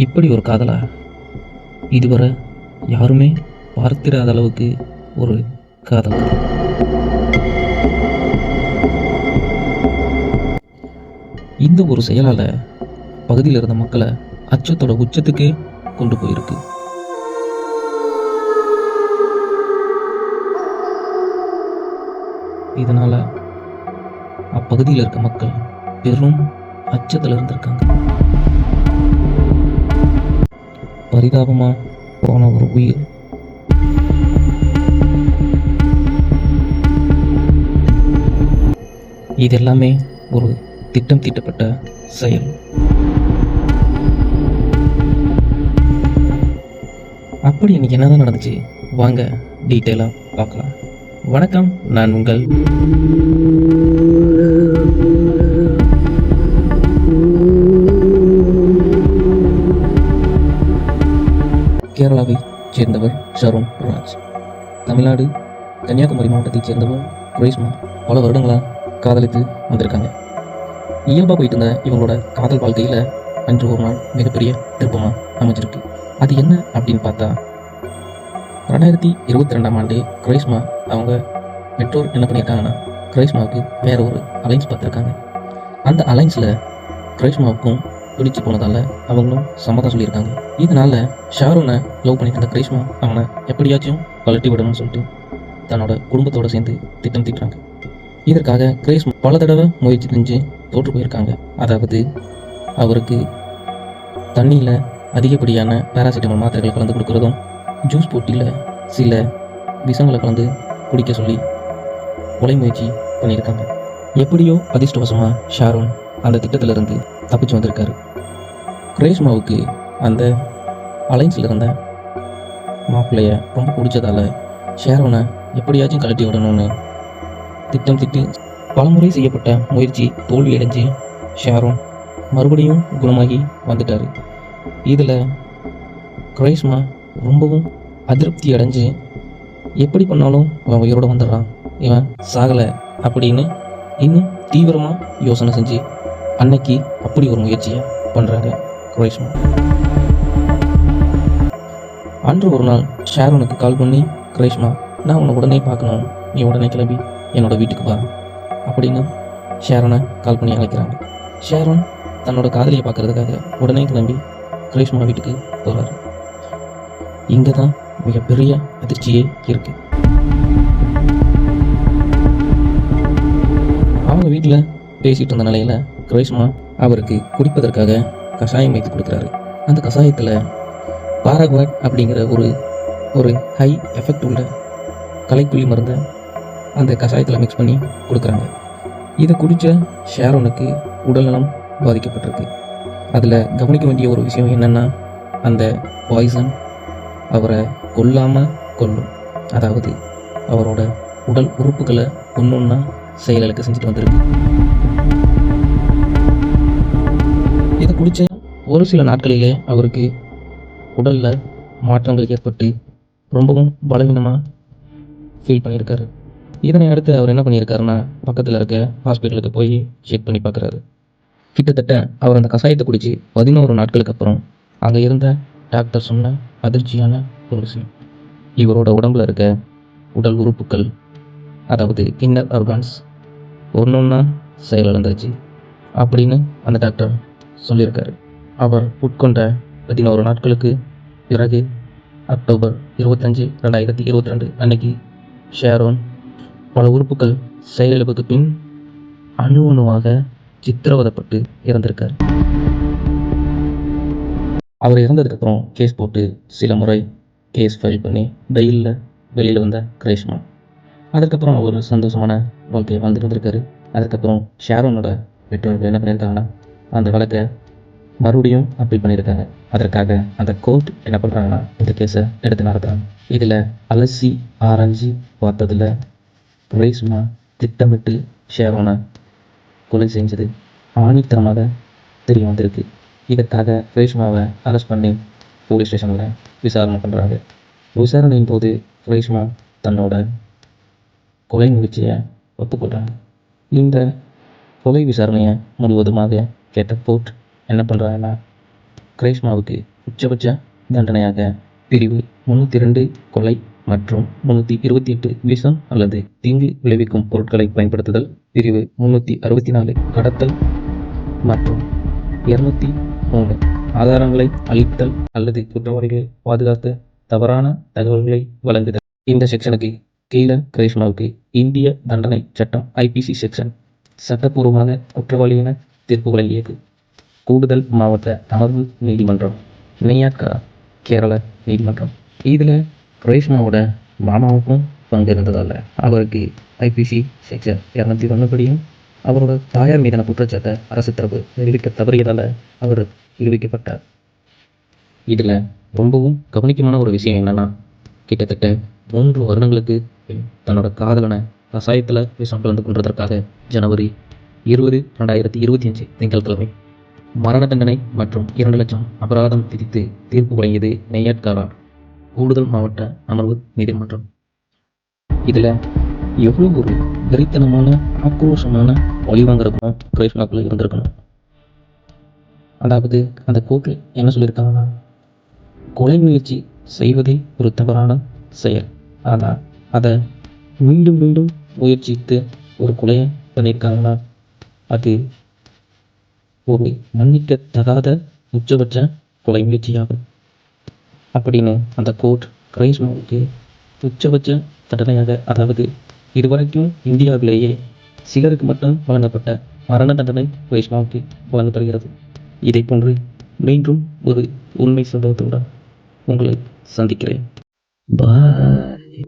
இப்படி ஒரு காதலா இதுவரை யாருமே பார்த்திராத அளவுக்கு ஒரு காதல். இந்த ஒரு செயலால் பகுதியில் இருந்த மக்களை அச்சத்தோட உச்சத்துக்கே கொண்டு போயிருக்கு. இதனால அப்பகுதியில் இருக்க மக்கள் பெரும் அச்சத்தில் இருந்திருக்காங்க. பரிதாபமா போன ஒரு உயிர். இது எல்லாமே ஒரு திட்டம் தீட்டப்பட்ட செயல். அப்படி இன்னைக்கு என்னதான் நடந்துச்சு வாங்க டீட்டெயிலாக பார்க்கலாம். வணக்கம், நான் உங்கள் கேரளாவை சேர்ந்தவர் ஷரோன் ராஜ். தமிழ்நாடு கன்னியாகுமரி மாவட்டத்தைச் சேர்ந்தவர் குரேஷ்மா. பல வருடங்களாக காதலித்து வந்திருக்காங்க. இயல்பாக போயிட்டு இருந்த இவங்களோட காதல் வாழ்க்கையில் அன்று ஒரு நாள் மிகப்பெரிய திருப்பமாக அமைஞ்சிருக்கு. அது என்ன அப்படின்னு பார்த்தா 2022ஆம் ஆண்டு குரேஷ்மா அவங்க பெற்றோர் என்ன பண்ணியிருக்காங்கன்னா குரேஷ்மாவுக்கு வேற ஒரு அலைன்ஸ் பார்த்துருக்காங்க. அந்த அலைன்ஸில் குரேஷ்மாவுக்கும் பிடிச்சி போனதால் அவங்களும் சம்மதம் சொல்லியிருக்காங்க. இதனால ஷாரோனை லவ் பண்ணிட்டு இருந்த குரேஷ்மா அவனை எப்படியாச்சும் கழட்டி விடணும்னு சொல்லிட்டு தன்னோட குடும்பத்தோடு சேர்ந்து திட்டம் தீட்டுறாங்க. இதற்காக கிரேஷ்மா பல தடவை முயற்சி செஞ்சு தோற்று போயிருக்காங்க. அதாவது அவருக்கு தண்ணியில் அதிகப்படியான பேராசிட்டமால் மாத்திரைகள் கலந்து கொடுக்குறதும், ஜூஸ் போட்டியில் சில விஷங்களை கலந்து குடிக்க சொல்லி கொலை முயற்சி பண்ணியிருக்காங்க. எப்படியோ அதிர்ஷ்டவசமாக ஷாரோன் அந்த திட்டத்திலிருந்து தப்பிச்சு வந்திருக்காரு. கிரேஷ்மாவுக்கு அந்த அலைன்ஸில் இருந்த மாப்பிள்ளைய ரொம்ப பிடிச்சதால ஷாரோனை எப்படியாச்சும் கழட்டி விடணும்னு திட்டம் திட்டு பலமுறை செய்யப்பட்ட முயற்சி தோல்வியடைஞ்சு ஷாரோன் மறுபடியும் குணமாகி வந்துட்டார். இதில் கிரேஷ்மா ரொம்பவும் அதிருப்தி அடைஞ்சு எப்படி பண்ணாலும் அவன் உயிரோடு வந்துடுறான், இவன் சாகலை அப்படின்னு இன்னும் தீவிரமாக யோசனை செஞ்சு அன்னைக்கு அப்படி ஒரு முயற்சியை பண்ணுறாங்க கிரேஷ்மா. அன்று ஒரு நாள் ஷாரோனுக்கு கால் பண்ணி கிரேஷ்மா, நான் உன்னை உடனே பார்க்கணும், நீ உடனே கிளம்பி என்னோட வீட்டுக்கு வா அப்படின்னு ஷாரோனை கால் பண்ணி அழைக்கிறாங்க. ஷாரோன் தன்னோட காதலியை பார்க்கறதுக்காக உடனே கிளம்பி கிரேஷ்மா வீட்டுக்கு போகிறாரு. இங்கே தான் மிகப்பெரிய அதிர்ச்சியே இருக்கு. அவங்க வீட்டில் பேசிகிட்டு இருந்த நிலையில் கிரேஷ்மா அவருக்கு குடிப்பதற்காக கஷாயம் வைத்து கொடுக்குறாரு. அந்த கஷாயத்தில் பாராகுவாட் அப்படிங்கிற ஒரு ஹை எஃபெக்ட் உள்ள கலைக்குள்ளி மருந்தை அந்த கஷாயத்தில் மிக்ஸ் பண்ணி கொடுக்குறாங்க. இதை குடித்த ஷாரோனுக்கு உடல்நலம் பாதிக்கப்பட்டிருக்கு. அதில் கவனிக்க வேண்டிய ஒரு விஷயம் என்னென்னா, அந்த பாய்சன் அவரை கொல்லாமல் கொல்லும். அதாவது அவரோட உடல் உறுப்புகளை ஒன்றொன்னா செயலுக்கு செஞ்சுட்டு வந்திருக்கு. இதை குடித்த ஒரு சில நாட்களிலே அவருக்கு உடலில் மாற்றங்கள் ஏற்பட்டு ரொம்பவும் பலவீனமாக ஃபீல் பண்ணியிருக்காரு. இதனை அடுத்து அவர் என்ன பண்ணியிருக்காருன்னா, பக்கத்தில் இருக்க ஹாஸ்பிட்டலுக்கு போய் செக் பண்ணி பார்க்குறாரு. கிட்டத்தட்ட அவர் அந்த கஷாயத்தை குடித்து 11 நாட்களுக்கு அப்புறம் அங்கே இருந்த டாக்டர் சொன்ன அதிர்ச்சியான ஒரு விஷயம், இவரோட உடம்புல இருக்க உடல் உறுப்புகள், அதாவது இன்னர் ஆர்கான்ஸ் ஒன்றொன்னா செயலிழந்துச்சு அப்படின்னு அந்த டாக்டர் சொல்லியிருக்காரு. அவர் உட்கொண்ட 11 நாட்களுக்கு பிறகு அக்டோபர் 25, 2022 அன்னைக்கு ஷாரோன் பல உறுப்புகள் செயலிழப்புக்கு பின் அணுவாக சித்திரவதைப்பட்டு இறந்திருக்கார். அவர் இறந்ததுக்கப்புறம் கேஸ் போட்டு சில முறை கேஸ் ஃபைல் பண்ணி பெயிலில் வெளியில் வந்த கிரேஷ்மா அதுக்கப்புறம் ஒரு சந்தோஷமான வாழ்க்கையை வாழ்ந்துட்டு வந்திருக்காரு. அதுக்கப்புறம் ஷாரோனோட பெற்றோர்கள் என்ன பண்ணியிருக்காங்கன்னா, அந்த வழக்கை மறுபடியும் அப்பீல் பண்ணியிருக்காங்க. அதற்காக அந்த கோர்ட் என்ன பண்ணுறாங்கன்னா, இந்த கேஸை எடுத்து நடத்துகிறாங்க. இதில் அலசி ஆராய்ச்சி பார்த்ததில் கிரேஷ்மா திட்டமிட்டு ஷாரோனை கொலை செஞ்சது ஆணித்தரமாக தெரிய வந்திருக்கு. இதற்காக கிரேஷ்மாவை அரெஸ்ட் பண்ணி போலீஸ் ஸ்டேஷனில் விசாரணை பண்ணுறாங்க. விசாரணையின் போது கிரேஷ்மா தன்னோட கொலை முயற்சியை ஒப்புக்கொண்டாங்க. இந்த கொலை விசாரணையை முழுவதுமாக கேட்ட கோர்ட் என்ன பண்ணுறாங்கன்னா, கிரைஸ்மாவுக்கு உச்சபட்ச தண்டனையாக பிரிவு 302 கொலை மற்றும் 328 விஷம் அல்லது தீங்கு விளைவிக்கும் பொருட்களை பயன்படுத்துதல், பிரிவு 364 கடத்தல் மற்றும் 203 ஆதாரங்களை அழித்தல் அல்லது குற்றவாளிகளை பாதுகாக்க தவறான தகவல்களை வழங்குதல். இந்த செக்ஷனுக்கு கீழே கிரைஸ்மாவுக்கு இந்திய தண்டனை சட்டம் IPC செக்ஷன் சட்டப்பூர்வமாக குற்றவாளி என தீர்ப்பு வழங்கியது. கூடுதல் மாவட்ட அமர்வு நீதிமன்றம், நெய்யாட்கரா, கேரள நீதிமன்றம். இதில் கிரைஸ்மாவோட மாமாவுக்கும் பங்கு இருந்ததால் அவருக்கு IPC செக்ஷன் 201 படியும், அவரோட தாயார் மீதான குற்றச்சாட்டை அரசு தரப்பு நிரூபிக்க தவறியதால் அவர் விடுவிக்கப்பட்டார். இதில் ரொம்பவும் கவனிக்கமான ஒரு விஷயம் என்னன்னா, கிட்டத்தட்ட 3 வருடங்களுக்கு பின் தன்னோட காதலனை கசாயத்தில் விஷம் கலந்து கொன்றதற்காக ஜனவரி 20, 2025 திங்கட்கிழமை மரண தண்டனை மற்றும் 2 லட்சம் அபராதம் விதித்து தீர்ப்பு வழங்கியது நெய்யாட்கரா கூடுதல் மாவட்ட அமர்வு நீதிமன்றம். இதில் எவ்வளோ ஒரு வெறித்தனமான ஆக்ரோஷமான பழிவாங்கிற குணம் கிரைஸ்மாவுக்குள்ள இருந்திருக்கணும். அதாவது அந்த கோர்ட்டில் என்ன சொல்லியிருக்காங்கன்னா, கொலை முயற்சி செய்வதே ஒரு தவறான செயல், ஆனால் அதை மீண்டும் மீண்டும் முயற்சித்து ஒரு கொலையை பண்ணியிருக்காங்கன்னா அது ஒரு மன்னிக்க தகாத உச்சபட்ச கொலை முயற்சியாகும் அப்படின்னு அந்த கோர்ட் கிரைஸ்மாவுக்கு உச்சபட்ச தண்டனையாக, அதாவது இதுவரைக்கும் இந்தியாவிலேயே சிலருக்கு மட்டும் வழங்கப்பட்ட மரண தண்டனை கிரைஸ்மாவுக்கு வழங்கப்படுகிறது. இதை போன்று மீண்டும் ஒரு உண்மை சம்பவத்துடன் உங்களை சந்திக்கிறேன். பாய்.